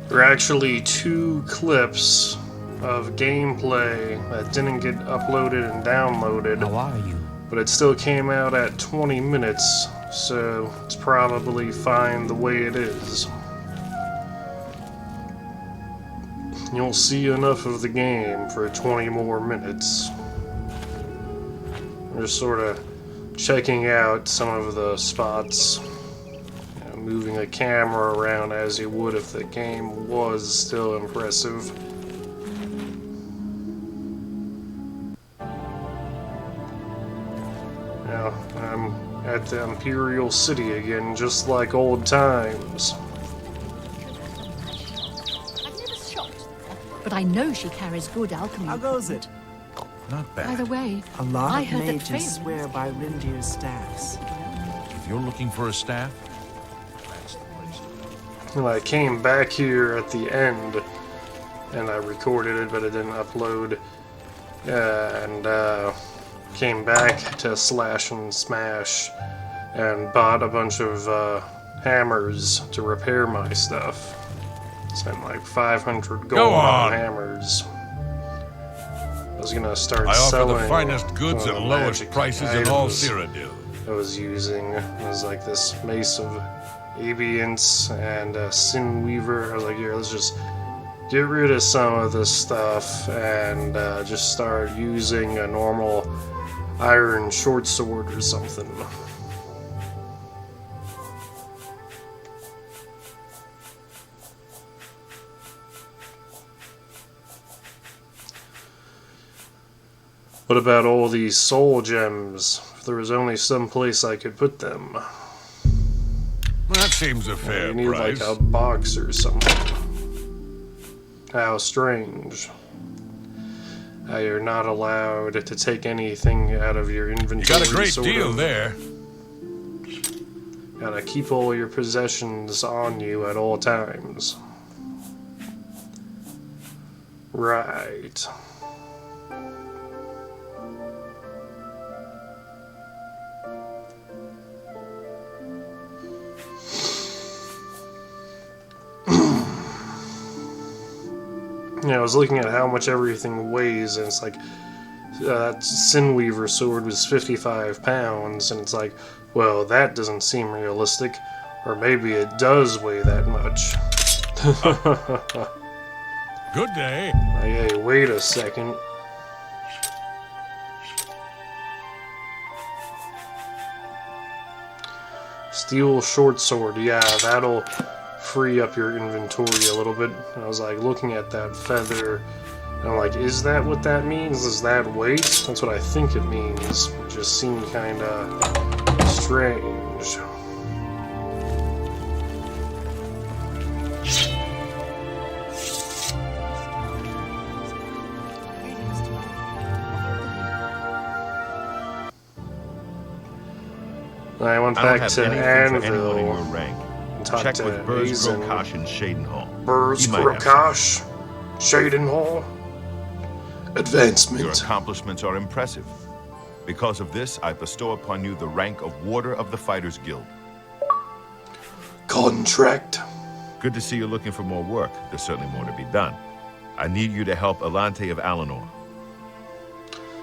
There are actually 2 clips of gameplay that didn't get uploaded and downloaded. How are you? But it still came out at 20 minutes, so it's probably fine the way it is. You'll see enough of the game for 20 more minutes. I'm just sort of checking out some of the spots, moving a camera around as you would if the game was still impressive. Now, I'm at the Imperial City again, just like old times. But I know she carries good alchemy. How goes it? Not bad. By the way, A lot I of heard that mages Freya... swear by Rindir's staffs. If you're looking for a staff, And I came back here at the end, and I recorded it, but it didn't upload. And came back to Slash and Smash, and bought a bunch of hammers to repair my stuff. Spent like 500 gold on hammers. I was gonna start I offer selling the finest goods one at of the lowest magic prices in all items Cyrodiil. I was using. It was like this Mace of Aviance and a Sin Weaver. I was like, here, let's just get rid of some of this stuff and just start using a normal iron short sword or something. What about all these soul gems? If there was only some place I could put them. Well, that seems a fair You need price. like a box or something. How strange. How you're not allowed to take anything out of your inventory. You got a great sort deal of. there. Gotta keep all your possessions on you at all times. Right. I was looking at how much everything weighs, and it's like that Sinweaver sword was 55 pounds, and it's like, well, that doesn't seem realistic, or maybe it does weigh that much. Good day. Hey, wait a second. Steel short sword, yeah, that'll free up your inventory a little bit. And I was like looking at that feather, and I'm like, is that what that means? Is that weight? That's what I think it means. It just seemed kinda strange. I went I don't back have to anything for anyone in your Anvil. rank. Talk Check to with Burz Hazen. Grokash in Shadenhall. Burz He might have Grokash, Shadenhall, Your advancement. accomplishments are impressive. Because of this, I bestow upon you the rank of Warder of the Fighters Guild. Contract. Good to see you're looking for more work. There's certainly more to be done. I need you to help Elante of Alinor.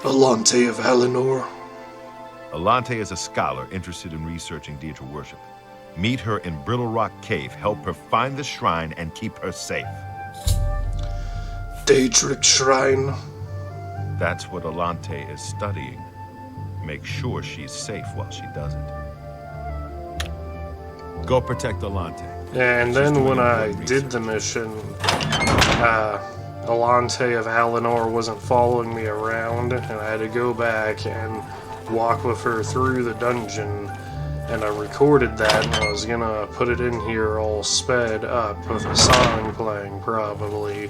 Elante of Alinor. Elante is a scholar interested in researching Deidre worship. Meet her in Brittle Rock Cave, help her find the shrine, and keep her safe. Daedric Shrine. That's what Elante is studying. Make sure she's safe while she does it. Go protect Elante. And She's then doing when I important did the mission, Elante of Alinor wasn't following me around, and I had to go back and walk with her through the dungeon. And I recorded that, and I was gonna put it in here all sped up with a song playing, probably.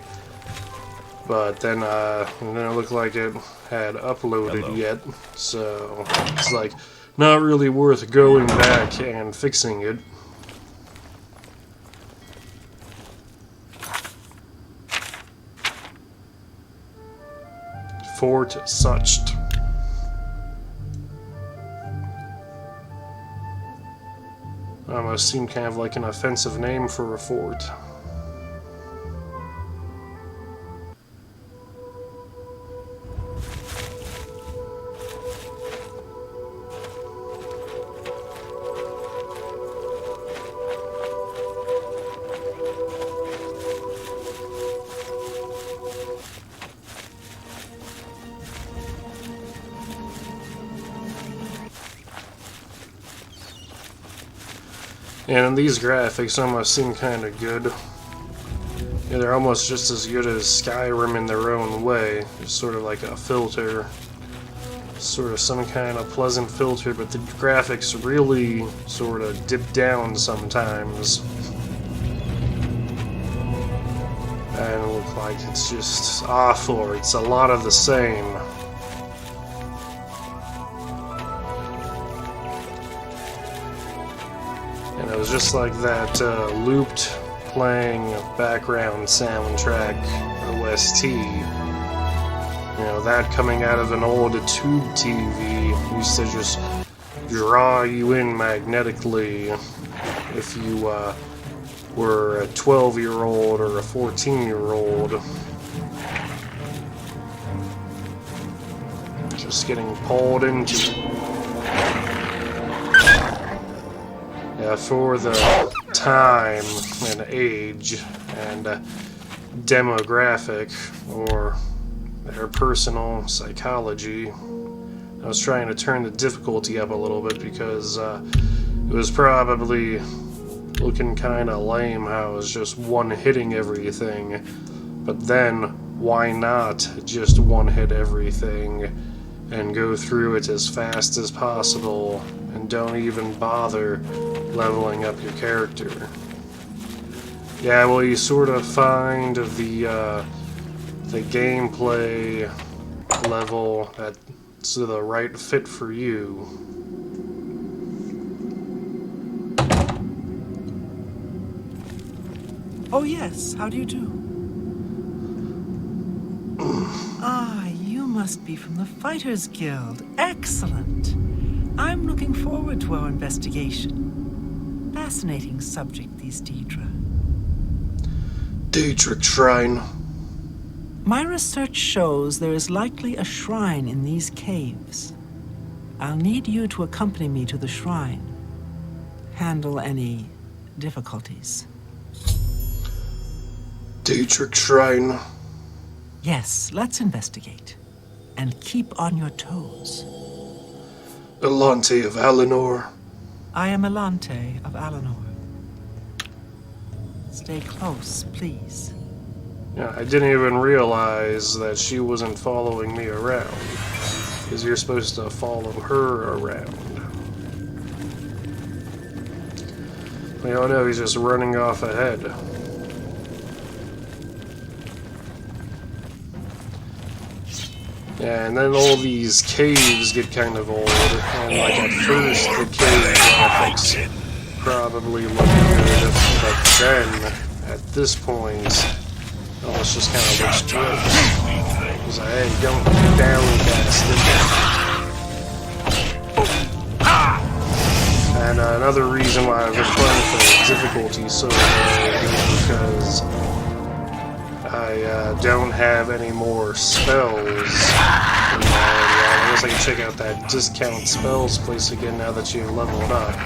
But then it didn't look like it had uploaded yet, so it's like not really worth going back and fixing it. Fort Sucht. Almost seemed kind of like an offensive name for a fort. And these graphics almost seem kind of good. Yeah, they're almost just as good as Skyrim in their own way. Just sort of like a filter. Sort of some kind of pleasant filter, but the graphics really sort of dip down sometimes. And look like it's just awful, or it's a lot of the same. And it was just like that looped playing background soundtrack OST. You know, that coming out of an old tube TV used to just draw you in magnetically if you were a 12-year-old or a 14-year-old. Just getting pulled into it. Yeah, for the time and age and demographic, or their personal psychology, I was trying to turn the difficulty up a little bit because it was probably looking kind of lame how I was just one-hitting everything. But then, why not just one-hit everything and go through it as fast as possible and don't even bother leveling up your character? Yeah, well, you sort of find the gameplay level that's the right fit for you. Oh yes, how do you do? Ah, you must be from the Fighters Guild. Excellent. I'm looking forward to our investigation. Fascinating subject, these Daedra. Daedric Shrine. My research shows there is likely a shrine in these caves. I'll need you to accompany me to the shrine. Handle any difficulties. Daedric Shrine. Yes, let's investigate. And keep on your toes. Elante of Alinor. I am Elante of Alinor. Stay close, please. Yeah, I didn't even realize that she wasn't following me around, because you're supposed to follow her around. We all know he's just running off ahead. Yeah, and then all these caves get kind of old, and like at first the cave graphics probably look good, but then at this point, oh, it's just kind of looks gross. It's like, hey, don't downcast it. And another reason why I've been playing for the difficulty so low is because I don't have any more spells. And I guess I can check out that discount spells place again now that you've leveled up.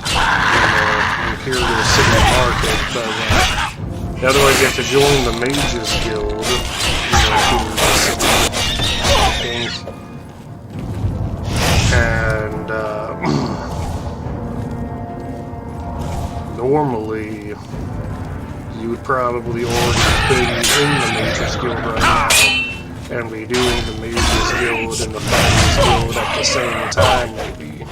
In the Imperial City Market, but otherwise you have to join the Mages Guild. I think. And normally you would probably already be in the Mages Guild right now and be doing the Mages Guild and the Fighters Guild at the same time, maybe.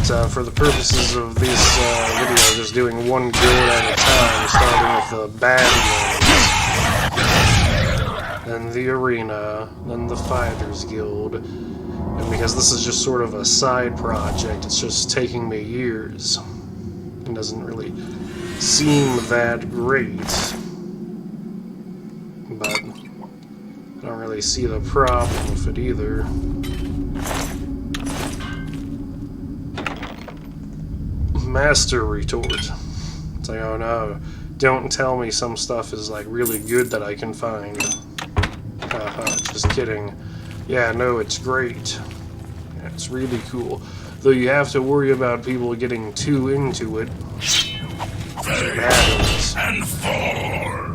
But for the purposes of this video, just doing one guild at a time, starting with the bad ones, then the Arena, then the Fighters Guild. And because this is just sort of a side project, it's just taking me years. It doesn't really seem that great. But I don't really see the problem with it either. Master Retort. It's like, oh no, don't tell me some stuff is like really good that I can find. Haha, just kidding. Yeah, no, it's great. Yeah, it's really cool. Though you have to worry about people getting too into it. It happens. And four.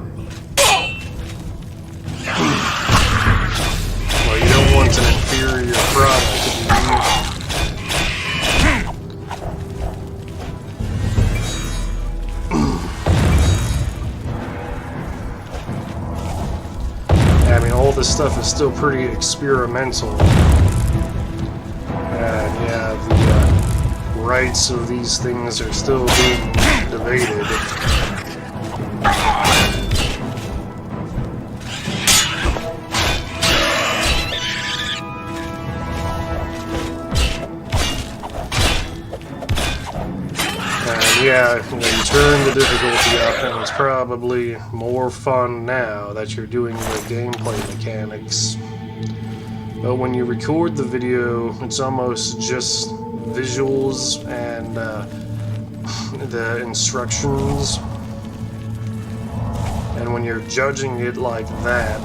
Well, you don't want an inferior product to be stuff is still pretty experimental. And yeah, the rights of these things are still being debated. Yeah, you turn the difficulty up, and it's probably more fun now that you're doing the gameplay mechanics. But when you record the video, it's almost just visuals and the instructions. And when you're judging it like that,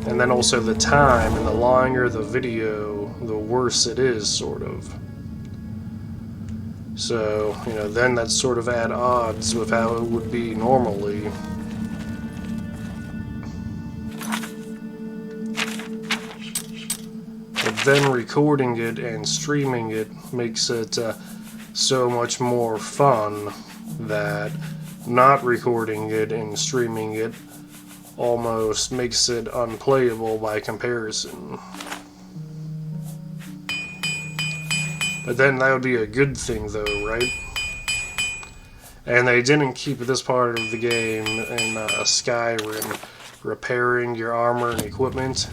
and then also the time, and the longer the video, the worse it is, sort of. So, you know, then that's sort of at odds with how it would be normally. But then recording it and streaming it makes it so much more fun that not recording it and streaming it almost makes it unplayable by comparison. But then that would be a good thing, though, right? And they didn't keep this part of the game in Skyrim, repairing your armor and equipment.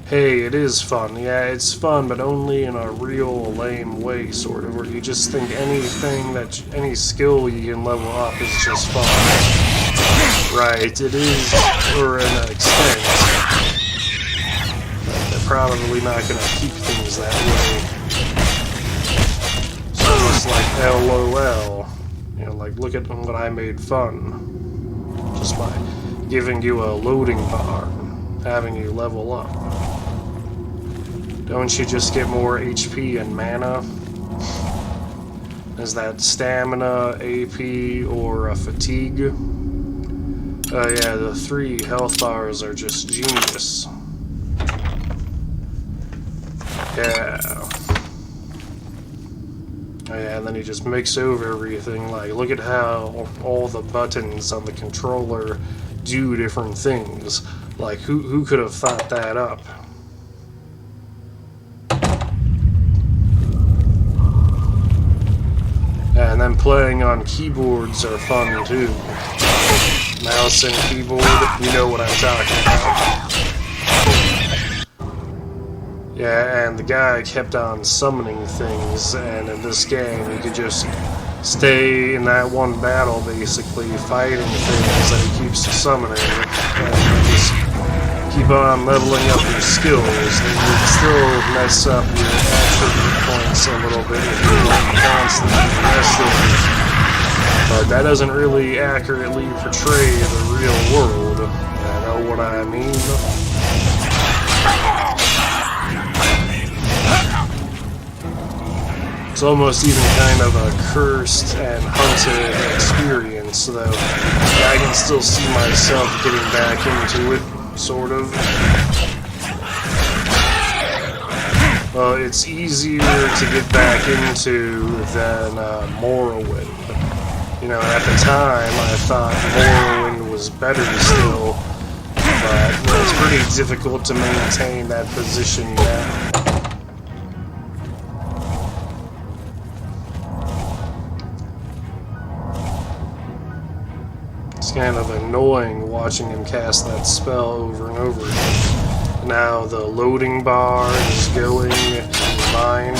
Hey, it is fun. Yeah, it's fun, but only in a real lame way, sort of, where you just think anything any skill you can level up is just fun. Right, it is, for an extent. But they're probably not going to keep things that way. It's like LOL, you know, like look at what I made fun, just by giving you a loading bar, having you level up. Don't you just get more HP and mana? Is that stamina, AP, or fatigue? Oh yeah, the 3 health bars are just genius. Yeah. Yeah, and then you just mix over everything. Like, look at how all the buttons on the controller do different things. Like, who could have thought that up? And then playing on keyboards are fun too. Mouse and keyboard, you know what I'm talking about. Yeah, and the guy kept on summoning things, and in this game you could just stay in that one battle, basically, fighting things that he keeps summoning, and you just keep on leveling up your skills, and you can still mess up your attribute points a little bit if you're constantly messing. But that doesn't really accurately portray the real world, you know what I mean? It's almost even kind of a cursed and hunted experience, though I can still see myself getting back into it, sort of. Well, it's easier to get back into than Morrowind. You know, at the time I thought Morrowind was better still, but you know, it's pretty difficult to maintain that position now. Kind of annoying watching him cast that spell over and over again. Now the loading bar is going in your mind.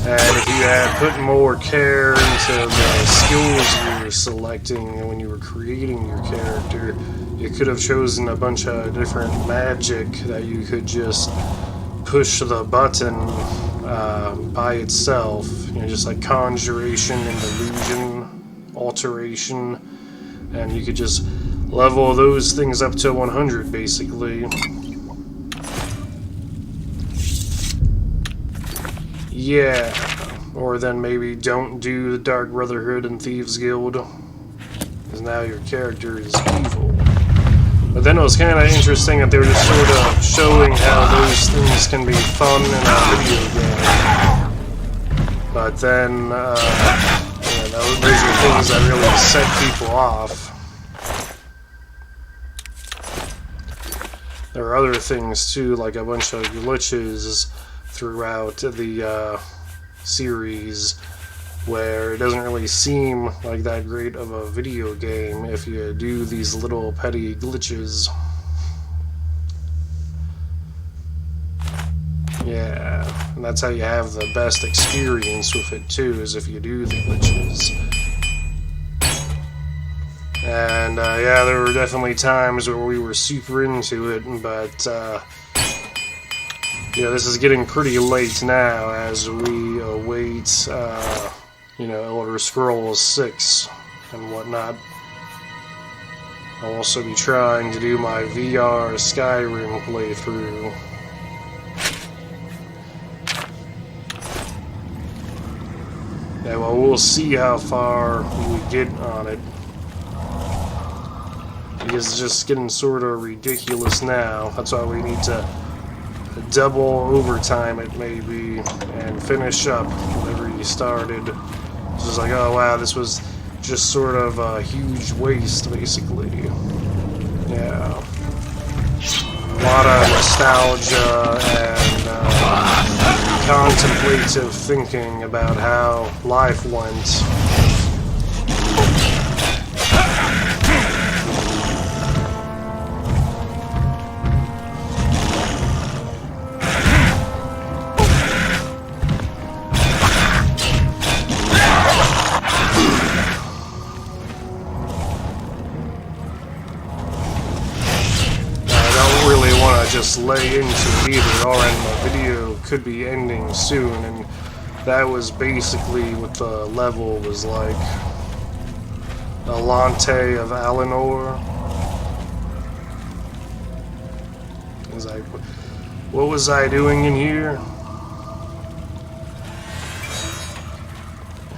And if you had put more care into the skills you were selecting when you were creating your character, you could have chosen a bunch of different magic that you could just push the button by itself. You know, just like conjuration and illusion. Alteration, and you could just level those things up to 100 basically. Yeah, or then maybe don't do the Dark Brotherhood and Thieves Guild, because now your character is evil. But then it was kind of interesting that they were just sort of showing how those things can be fun in a video game. But then those are things that really set people off. there are other things too, like a bunch of glitches throughout the series where it doesn't really seem like that great of a video game if you do these little petty glitches. Yeah, and that's how you have the best experience with it too, is if you do the glitches. And yeah, there were definitely times where we were super into it, but yeah, this is getting pretty late now as we await, you know, Elder Scrolls 6 and whatnot. I'll also be trying to do my VR Skyrim playthrough. Yeah, well, we'll see how far we get on it. Because it's just getting sort of ridiculous now. That's why we need to double overtime it maybe and finish up whatever you started. It's just like, oh wow, this was just sort of a huge waste basically. Yeah. A lot of nostalgia and contemplative thinking about how life went. Just lay into it either. Alright, my video could be ending soon, and that was basically what the level was like. Elante of Alinor. What was I doing in here?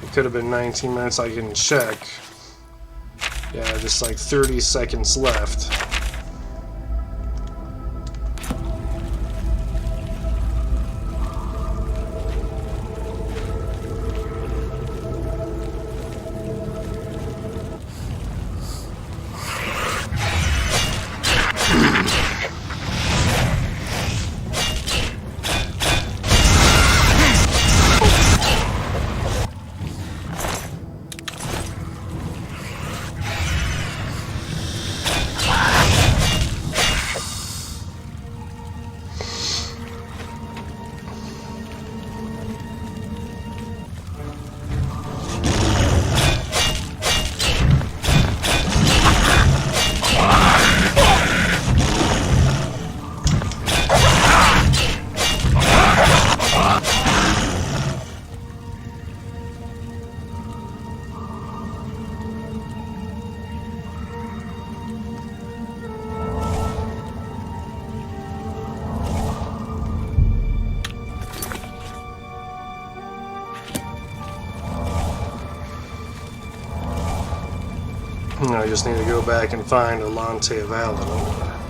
It could have been 19 minutes, I can check. Yeah, just like 30 seconds left. I just need to go back and find Elante of Alinor.